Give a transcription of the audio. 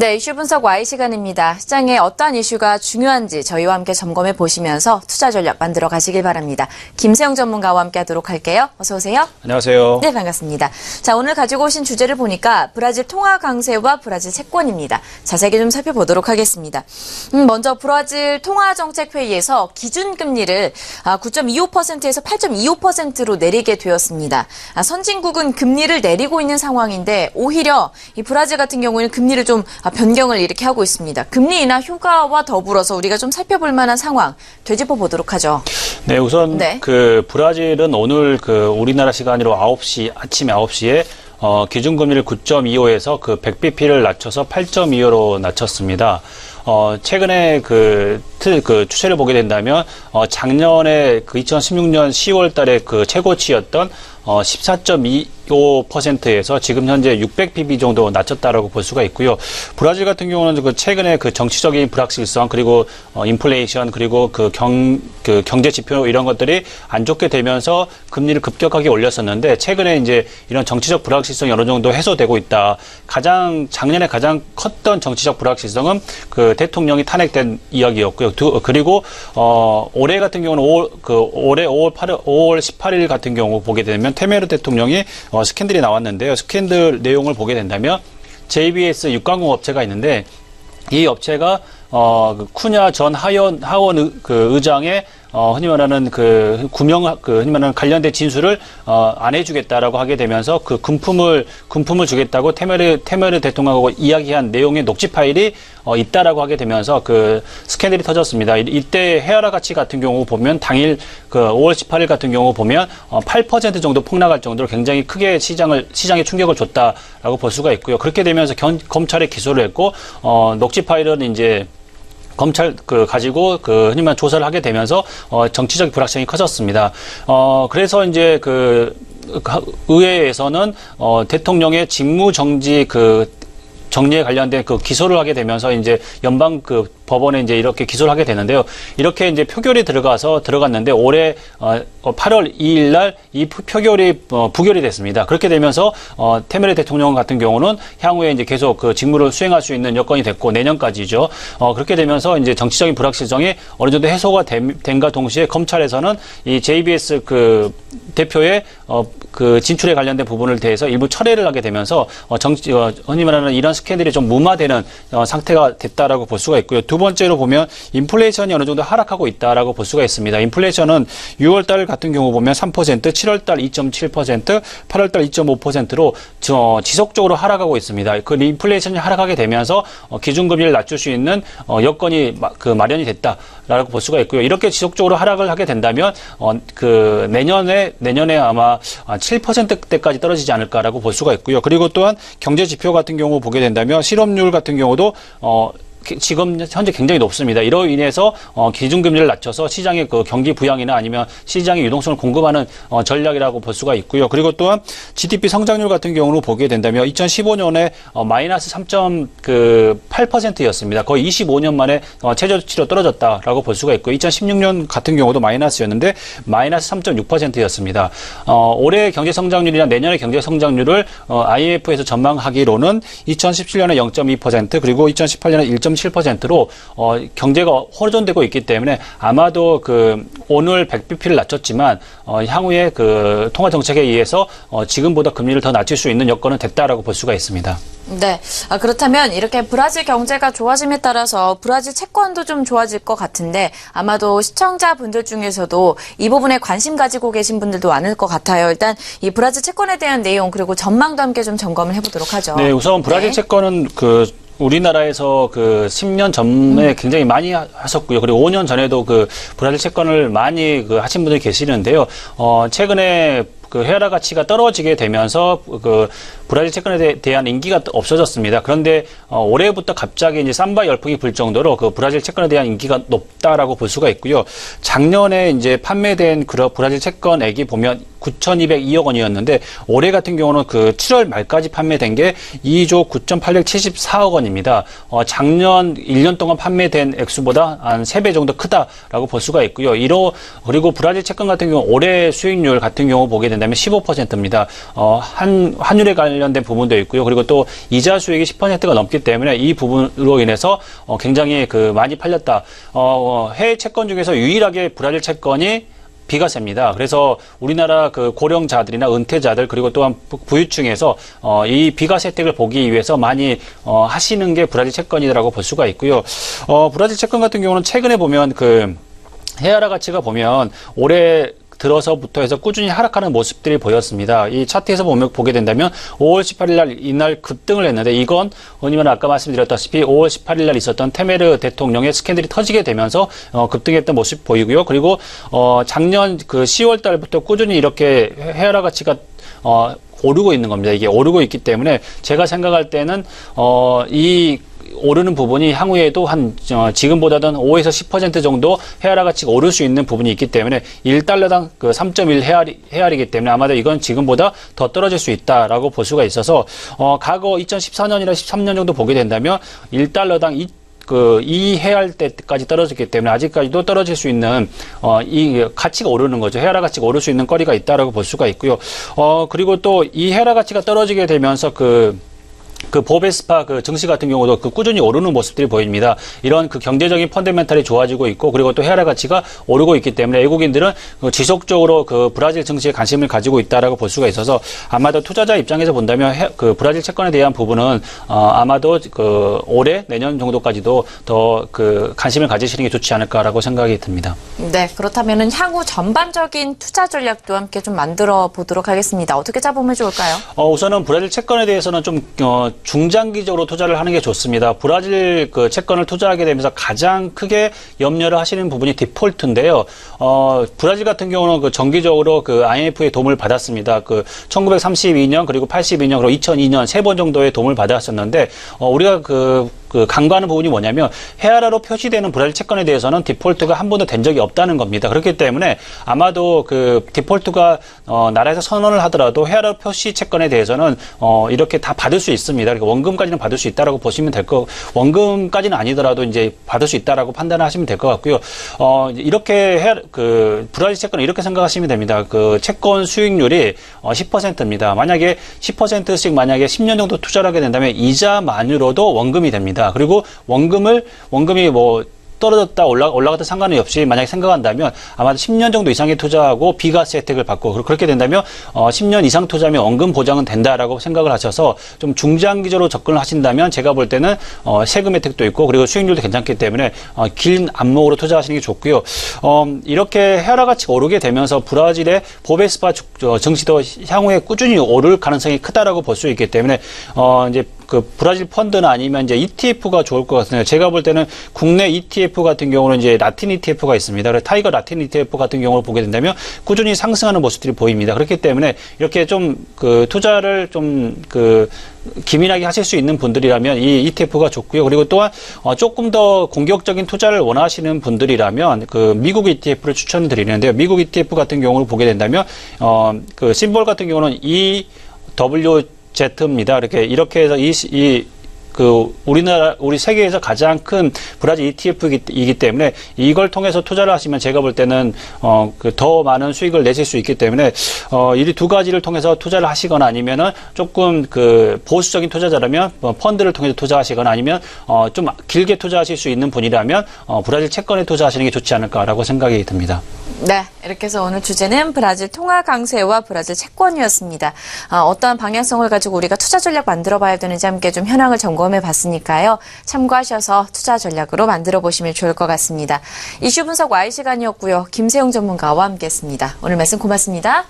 네, 이슈 분석 Y 시간입니다. 시장에 어떠한 이슈가 중요한지 저희와 함께 점검해 보시면서 투자 전략 만들어 가시길 바랍니다. 김세영 전문가와 함께 하도록 할게요. 어서 오세요. 안녕하세요. 네, 반갑습니다. 자, 오늘 가지고 오신 주제를 보니까 브라질 통화 강세와 브라질 채권입니다. 자세하게 좀 살펴보도록 하겠습니다. 먼저 브라질 통화정책회의에서 기준금리를 9.25%에서 8.25%로 내리게 되었습니다. 선진국은 금리를 내리고 있는 상황인데 오히려 이 브라질 같은 경우에는 금리를 좀 변경을 이렇게 하고 있습니다. 금리 인하 효과와 더불어서 우리가 좀 살펴볼 만한 상황 되짚어 보도록 하죠. 네, 우선 그 브라질은 오늘 그 우리나라 시간으로 아침에 9시에 기준금리를 9.25에서 그 100bp를 낮춰서 8.25로 낮췄습니다. 최근에 그 추세를 보게 된다면, 작년에 그 2016년 10월 달에 그 최고치였던 14.25%에서 지금 현재 600bp 정도 낮췄다라고 볼 수가 있고요. 브라질 같은 경우는 그 최근에 그 정치적인 불확실성 그리고 인플레이션 그리고 그 경제 지표 이런 것들이 안 좋게 되면서 금리를 급격하게 올렸었는데 최근에 이제 이런 정치적 불확실성이 어느 정도 해소되고 있다. 작년에 가장 컸던 정치적 불확실성은 그 대통령이 탄핵된 이야기였고요. 그리고 올해 같은 경우는 올해 5월 18일 같은 경우 보게 되면 테메르 대통령이 스캔들이 나왔는데요. 스캔들 내용을 보게 된다면 JBS 육관공 업체가 있는데 이 업체가 쿠냐 전 하원 의장의 흔히 말하는 흔히 말하는 관련된 진술을 안 해주겠다라고 하게 되면서 그 금품을 주겠다고 테메르 대통령하고 이야기한 내용의 녹취 파일이 있다라고 하게 되면서 그 스캔들이 터졌습니다. 이때 헤아라 가치 같은 경우 보면 당일 그 5월 18일 같은 경우 보면 8% 정도 폭락할 정도로 굉장히 크게 시장에 충격을 줬다라고 볼 수가 있고요. 그렇게 되면서 검찰에 기소를 했고 녹취 파일은 이제 검찰 가지고 흔히 말 조사를 하게 되면서 정치적 불확실성이 커졌습니다. 그래서 이제 의회에서는 대통령의 직무 정지에 관련된 기소를 하게 되면서 이제 연방 법원에 이제 이렇게 기소를 하게 되는데요. 이렇게 이제 표결이 들어갔는데 올해 8월 2일 날 이 표결이 부결이 됐습니다. 그렇게 되면서 테메르 대통령 같은 경우는 향후에 이제 계속 직무를 수행할 수 있는 여건이 됐고 내년까지죠. 그렇게 되면서 이제 정치적인 불확실성이 어느 정도 해소가 된과 동시에 검찰에서는 이 JBS 대표의 진출에 관련된 부분을 대해서 일부 철회를 하게 되면서 흔히 말하는 이런 스캔들이 좀 무마되는 상태가 됐다라고 볼 수가 있고요. 두 번째로 보면 인플레이션이 어느 정도 하락하고 있다라고 볼 수가 있습니다. 인플레이션은 6월 달 같은 경우 보면 3%, 7월 달 2.7%, 8월 달 2.5%로 지속적으로 하락하고 있습니다. 인플레이션이 하락하게 되면서 기준금리를 낮출 수 있는 여건이 마련이 됐다라고 볼 수가 있고요. 이렇게 지속적으로 하락을 하게 된다면 내년에 아마 7%대까지 떨어지지 않을까라고 볼 수가 있고요. 그리고 또한 경제 지표 같은 경우 보게 된다면 실업률 같은 경우도 지금 현재 굉장히 높습니다. 이로 인해서 기준금리를 낮춰서 시장의 경기 부양이나 아니면 시장의 유동성을 공급하는 전략이라고 볼 수가 있고요. 그리고 또한 GDP 성장률 같은 경우로 보게 된다면 2015년에 마이너스 3.8%였습니다. 거의 25년 만에 최저치로 떨어졌다라고 볼 수가 있고 2016년 같은 경우도 마이너스였는데 마이너스 3.6%였습니다. 올해 경제 성장률이나 내년의 경제 성장률을 IMF에서 전망하기로는 2017년에 0.2% 그리고 2018년에 1.7%로 경제가 호전되고 있기 때문에 아마도 오늘 100bp를 낮췄지만 향후에 통화 정책에 의해서 지금보다 금리를 더 낮출 수 있는 여건은 됐다라고 볼 수가 있습니다. 네. 그렇다면 이렇게 브라질 경제가 좋아짐에 따라서 브라질 채권도 좀 좋아질 것 같은데 아마도 시청자분들 중에서도 이 부분에 관심 가지고 계신 분들도 많을 것 같아요. 일단 이 브라질 채권에 대한 내용 그리고 전망도 함께 좀 점검을 해보도록 하죠. 네, 우선 브라질 채권은 우리나라에서 10년 전에 굉장히 많이 하셨고요. 그리고 5년 전에도 브라질 채권을 많이 하신 분들이 계시는데요. 최근에 헤아라 가치가 떨어지게 되면서 브라질 채권에 대한 인기가 없어졌습니다. 그런데 올해부터 갑자기 이제 삼바 열풍이 불 정도로 브라질 채권에 대한 인기가 높다라고 볼 수가 있고요. 작년에 이제 판매된 브라질 채권액이 보면 9,202억 원이었는데 올해 같은 경우는 7월 말까지 판매된 게 2조 9,874억 원입니다. 작년 1년 동안 판매된 액수보다 한 3배 정도 크다라고 볼 수가 있고요. 그리고 브라질 채권 같은 경우 올해 수익률 같은 경우 보게 된다면 된다면 15%입니다. 환율에 관련된 부분도 있고요. 그리고 또 이자 수익이 10%가 넘기 때문에 이 부분으로 인해서 굉장히 많이 팔렸다. 해외 채권 중에서 유일하게 브라질 채권이 비과세입니다. 그래서 우리나라 그 고령자들이나 은퇴자들 그리고 또한 부유층에서 이 비과세 혜택을 보기 위해서 많이 하시는 게 브라질 채권이라고 볼 수가 있고요. 브라질 채권 같은 경우는 최근에 보면 그 헤아라 가치가 보면 올해 들어서부터 해서 꾸준히 하락하는 모습들이 보였습니다. 이 차트에서 보게 된다면 5월 18일 날 이날 급등을 했는데 이건 왜냐면 아까 말씀드렸다시피 5월 18일 날 있었던 테메르 대통령의 스캔들이 터지게 되면서 급등했던 모습 보이고요. 그리고 작년 그 10월 달부터 꾸준히 이렇게 헤아라 가치가 오르고 있는 겁니다. 이게 오르고 있기 때문에 제가 생각할 때는 이 오르는 부분이 향후에도 지금보다는 5에서 10% 정도 헤아라 가치가 오를 수 있는 부분이 있기 때문에 1달러당 그 3.1 헤아리기 때문에 아마도 이건 지금보다 더 떨어질 수 있다라고 볼 수가 있어서 과거 2014년이나 13년 정도 보게 된다면 1달러당 이 헤아할 때까지 떨어졌기 때문에 아직까지도 떨어질 수 있는 이 가치가 오르는 거죠. 헤아라 가치가 오를 수 있는 거리가 있다라고 볼 수가 있고요. 그리고 또 이 헤아라 가치가 떨어지게 되면서 그 보베스파 그 증시 같은 경우도 꾸준히 오르는 모습들이 보입니다. 이런 경제적인 펀더멘탈이 좋아지고 있고 그리고 또 헤아라 가치가 오르고 있기 때문에 외국인들은 지속적으로 브라질 증시에 관심을 가지고 있다라고 볼 수가 있어서 아마도 투자자 입장에서 본다면 브라질 채권에 대한 부분은 아마도 올해 내년 정도까지도 더 관심을 가지시는 게 좋지 않을까라고 생각이 듭니다. 네, 그렇다면은 향후 전반적인 투자 전략도 함께 좀 만들어 보도록 하겠습니다. 어떻게 짜보면 좋을까요? 우선은 브라질 채권에 대해서는 좀 중장기적으로 투자를 하는 게 좋습니다. 브라질 채권을 투자하게 되면서 가장 크게 염려를 하시는 부분이 디폴트인데요. 브라질 같은 경우는 정기적으로 IMF의 도움을 받았습니다. 1932년 그리고 82년 그리고 2002년 3번 정도의 도움을 받았었는데 우리가 간과하는 부분이 뭐냐면 헤아라로 표시되는 브라질 채권에 대해서는 디폴트가 한 번도 된 적이 없다는 겁니다. 그렇기 때문에 아마도 디폴트가 나라에서 선언을 하더라도 헤아라 표시 채권에 대해서는 이렇게 다 받을 수 있습니다. 그러니까 원금까지는 받을 수 있다라고 보시면 될 거. 원금까지는 아니더라도 이제 받을 수 있다라고 판단하시면 될 것 같고요. 이렇게 브라질 채권을 이렇게 생각하시면 됩니다. 채권 수익률이 10%입니다. 만약에 10%씩 만약에 10년 정도 투자를 하게 된다면 이자만으로도 원금이 됩니다. 그리고 원금이 떨어졌다 올라갔다 상관이 없이 만약에 생각한다면 아마도 10년 정도 이상의 투자하고 비과세 혜택을 받고 그렇게 된다면 10년 이상 투자하면 원금 보장은 된다라고 생각을 하셔서 좀 중장기적으로 접근을 하신다면 제가 볼 때는 세금 혜택도 있고 그리고 수익률도 괜찮기 때문에 긴 안목으로 투자하시는 게 좋고요. 이렇게 헤아라 가치가 오르게 되면서 브라질의 보베스파 증시도 향후에 꾸준히 오를 가능성이 크다라고 볼 수 있기 때문에 이제 브라질 펀드나 아니면 이제 ETF가 좋을 것 같습니다. 제가 볼 때는 국내 ETF 같은 경우는 이제 라틴 ETF가 있습니다. 그래서 타이거 라틴 ETF 같은 경우를 보게 된다면 꾸준히 상승하는 모습들이 보입니다. 그렇기 때문에 이렇게 좀 투자를 좀 기민하게 하실 수 있는 분들이라면 이 ETF가 좋고요. 그리고 또한 조금 더 공격적인 투자를 원하시는 분들이라면 미국 ETF를 추천드리는데요. 미국 ETF 같은 경우를 보게 된다면 심볼 같은 경우는 EWZ입니다. 이렇게 해서 우리 세계에서 가장 큰 브라질 ETF이기 때문에 이걸 통해서 투자를 하시면 제가 볼 때는 더 많은 수익을 내실 수 있기 때문에 이 두 가지를 통해서 투자를 하시거나 아니면은 조금 보수적인 투자자라면 펀드를 통해서 투자하시거나 아니면 좀 길게 투자하실 수 있는 분이라면 브라질 채권에 투자하시는 게 좋지 않을까라고 생각이 듭니다. 네, 이렇게 해서 오늘 주제는 브라질 통화 강세와 브라질 채권이었습니다. 어떠한 방향성을 가지고 우리가 투자 전략 만들어 봐야 되는지 함께 좀 현황을 점검해 봤으니까요. 참고하셔서 투자 전략으로 만들어 보시면 좋을 것 같습니다. 이슈 분석 Y 시간이었고요. 김세용 전문가와 함께했습니다. 오늘 말씀 고맙습니다.